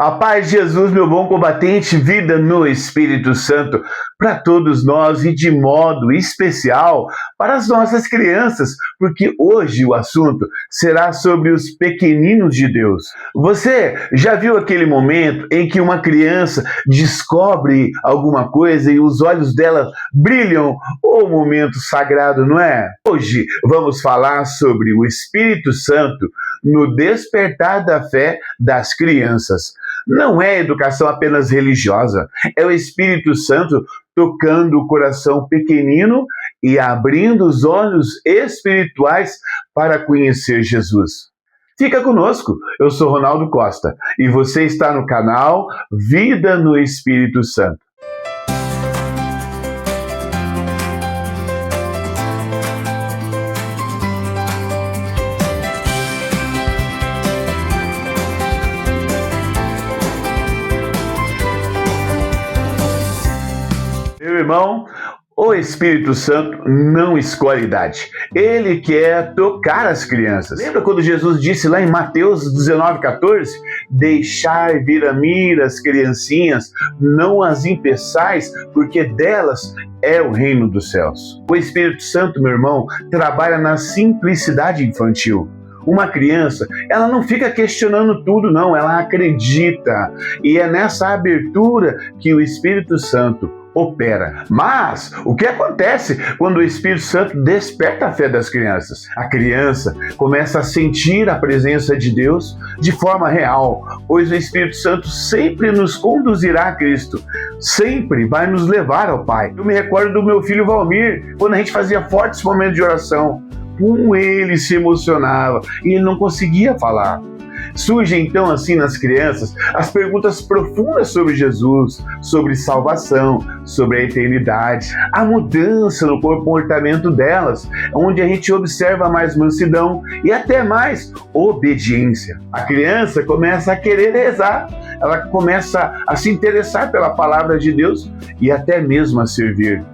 A paz de Jesus, meu bom combatente, vida no Espírito Santo, para todos nós e de modo especial para as nossas crianças, porque hoje o assunto será sobre os pequeninos de Deus. Você já viu aquele momento em que uma criança descobre alguma coisa e os olhos dela brilham? O momento sagrado, não é? Hoje vamos falar sobre o Espírito Santo no despertar da fé das crianças. Não é educação apenas religiosa, é o Espírito Santo tocando o coração pequenino e abrindo os olhos espirituais para conhecer Jesus. Fica conosco, eu sou Ronaldo Costa e você está no canal Vida no Espírito Santo. Meu irmão, o Espírito Santo não escolhe idade. Ele quer tocar as crianças. Lembra quando Jesus disse lá em Mateus 19,14? Deixai vir a mim as criancinhas, não as impeçais, porque delas é o reino dos céus. O Espírito Santo, meu irmão, trabalha na simplicidade infantil. Uma criança, ela não fica questionando tudo, não, ela acredita. E é nessa abertura que o Espírito Santo opera. Mas o que acontece quando o Espírito Santo desperta a fé das crianças? A criança começa a sentir a presença de Deus de forma real, pois o Espírito Santo sempre nos conduzirá a Cristo, sempre vai nos levar ao Pai. Eu me recordo do meu filho Valmir, quando a gente fazia fortes momentos de oração, como ele se emocionava e ele não conseguia falar. Surge então assim nas crianças as perguntas profundas sobre Jesus, sobre salvação, sobre a eternidade, a mudança no comportamento delas, onde a gente observa mais mansidão e até mais obediência. A criança começa a querer rezar, ela começa a se interessar pela palavra de Deus e até mesmo a servir.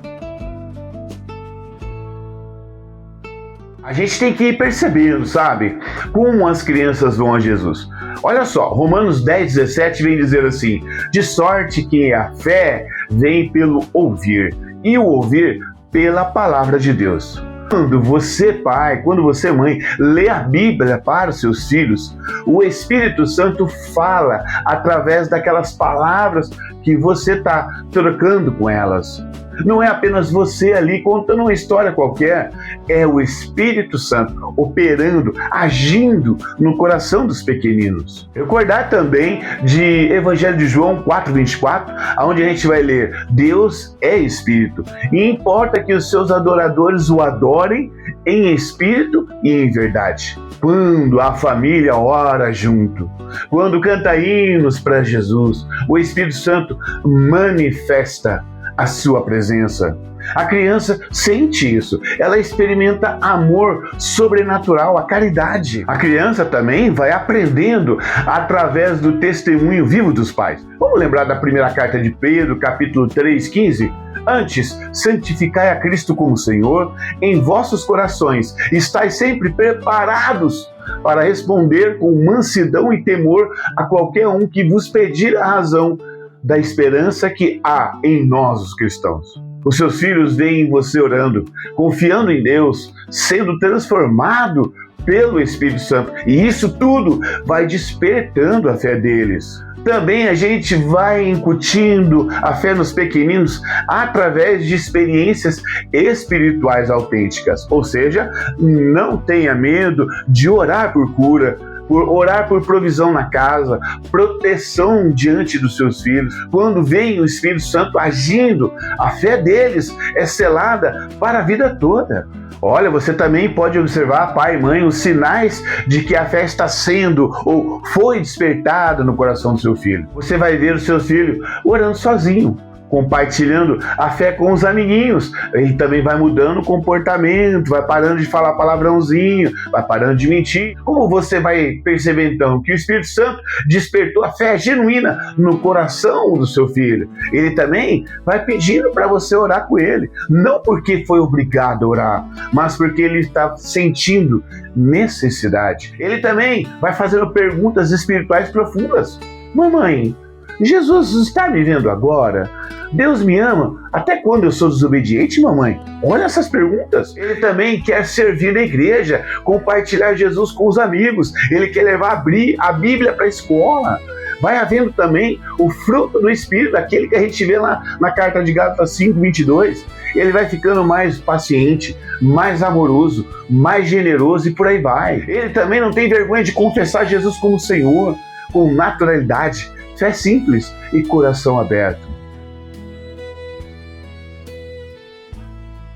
A gente tem que ir percebendo, sabe, como as crianças vão a Jesus. Olha só, Romanos 10:17 vem dizer assim: de sorte que a fé vem pelo ouvir, e o ouvir pela palavra de Deus. Quando você, pai, quando você, mãe, lê a Bíblia para os seus filhos, o Espírito Santo fala através daquelas palavras que você está trocando com elas. Não é apenas você ali contando uma história qualquer, é o Espírito Santo operando, agindo no coração dos pequeninos. Recordar também de Evangelho de João 4:24, onde a gente vai ler: Deus é Espírito, e importa que os seus adoradores o adorem em espírito e em verdade. Quando a família ora junto, quando canta hinos para Jesus, o Espírito Santo manifesta a sua presença. A criança sente isso, ela experimenta amor sobrenatural, a caridade. A criança também vai aprendendo através do testemunho vivo dos pais. Vamos lembrar da primeira carta de Pedro, capítulo 3:15? Antes, santificai a Cristo como Senhor em vossos corações, estais sempre preparados para responder com mansidão e temor a qualquer um que vos pedir a razão da esperança que há em nós, os cristãos. Os seus filhos veem você orando, confiando em Deus, sendo transformado pelo Espírito Santo. E isso tudo vai despertando a fé deles. Também a gente vai incutindo a fé nos pequeninos através de experiências espirituais autênticas. Ou seja, não tenha medo de orar por cura, por orar por provisão na casa, proteção diante dos seus filhos. Quando vem o Espírito Santo agindo, a fé deles é selada para a vida toda. Olha, você também pode observar, pai e mãe, os sinais de que a fé está sendo ou foi despertada no coração do seu filho. Você vai ver o seu filho orando sozinho, compartilhando a fé com os amiguinhos. Ele também vai mudando o comportamento, vai parando de falar palavrãozinho, vai parando de mentir. Como você vai perceber então que o Espírito Santo despertou a fé genuína no coração do seu filho? Ele também vai pedindo para você orar com ele, não porque foi obrigado a orar, mas porque ele está sentindo necessidade. Ele também vai fazendo perguntas espirituais profundas. Mamãe, Jesus está me vendo agora? Deus me ama até quando eu sou desobediente, mamãe? Olha essas perguntas. Ele também quer servir na igreja, compartilhar Jesus com os amigos. Ele quer levar a Bíblia para a escola. Vai havendo também o fruto do Espírito, aquele que a gente vê lá na carta de Gálatas 5:22. Ele vai ficando mais paciente, mais amoroso, mais generoso e por aí vai. Ele também não tem vergonha de confessar Jesus como Senhor, com naturalidade, fé simples e coração aberto.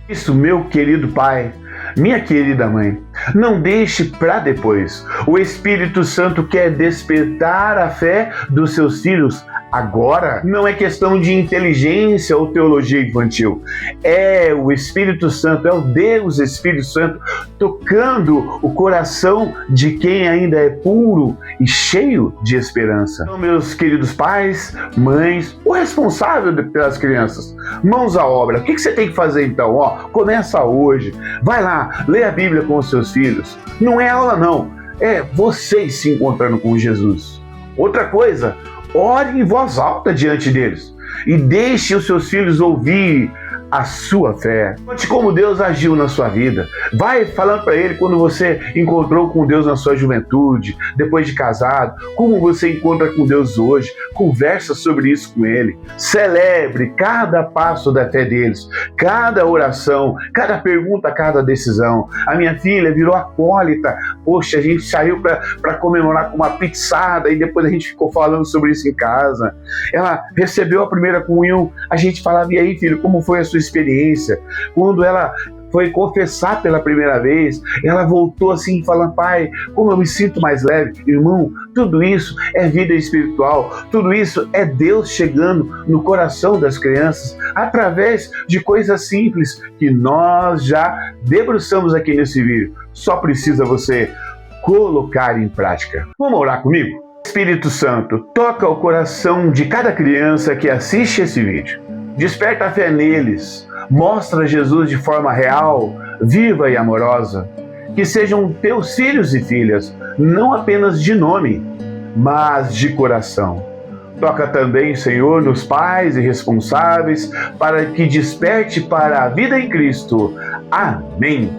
Isso, meu querido pai, minha querida mãe, não deixe para depois. O Espírito Santo quer despertar a fé dos seus filhos agora. Não é questão de inteligência ou teologia infantil. É o Espírito Santo, é o Deus Espírito Santo tocando o coração de quem ainda é puro e cheio de esperança. Então, meus queridos pais, mães, o responsável pelas crianças, mãos à obra. O que você tem que fazer então? Começa hoje. Vai lá, lê a Bíblia com os seus filhos. Não é aula não, é vocês se encontrando com Jesus. Outra coisa, ore em voz alta diante deles e deixe os seus filhos ouvir a sua fé. Conte como Deus agiu na sua vida. Vai falando para ele quando você encontrou com Deus na sua juventude, depois de casado, como você encontra com Deus hoje. Conversa sobre isso com ele. Celebre cada passo da fé deles, cada oração, cada pergunta, cada decisão. A minha filha virou acólita. Poxa, a gente saiu para comemorar com uma pizzada e depois a gente ficou falando sobre isso em casa. Ela recebeu a primeira comunhão. A gente falava, e aí, filho, como foi a sua experiência? Quando ela foi confessar pela primeira vez, ela voltou assim falando, pai, como eu me sinto mais leve. Irmão, tudo isso é vida espiritual, tudo isso é Deus chegando no coração das crianças através de coisas simples que nós já debruçamos aqui nesse vídeo. Só precisa você colocar em prática. Vamos orar comigo? Espírito Santo, toca o coração de cada criança que assiste esse vídeo. Desperta a fé neles, mostra Jesus de forma real, viva e amorosa. Que sejam teus filhos e filhas, não apenas de nome, mas de coração. Toca também, Senhor, nos pais e responsáveis, para que desperte para a vida em Cristo. Amém.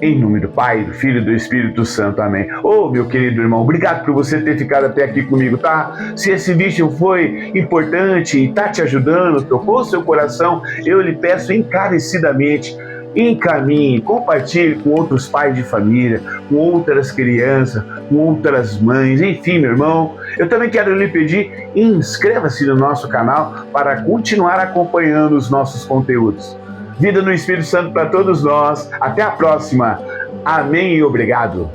Em nome do Pai, do Filho e do Espírito Santo. Amém. Meu querido irmão, obrigado por você ter ficado até aqui comigo, tá? Se esse vídeo foi importante e tá te ajudando, tocou seu coração, eu lhe peço encarecidamente, encaminhe, compartilhe com outros pais de família, com outras crianças, com outras mães, enfim, meu irmão. Eu também quero lhe pedir, inscreva-se no nosso canal para continuar acompanhando os nossos conteúdos. Vida no Espírito Santo para todos nós. Até a próxima. Amém e obrigado.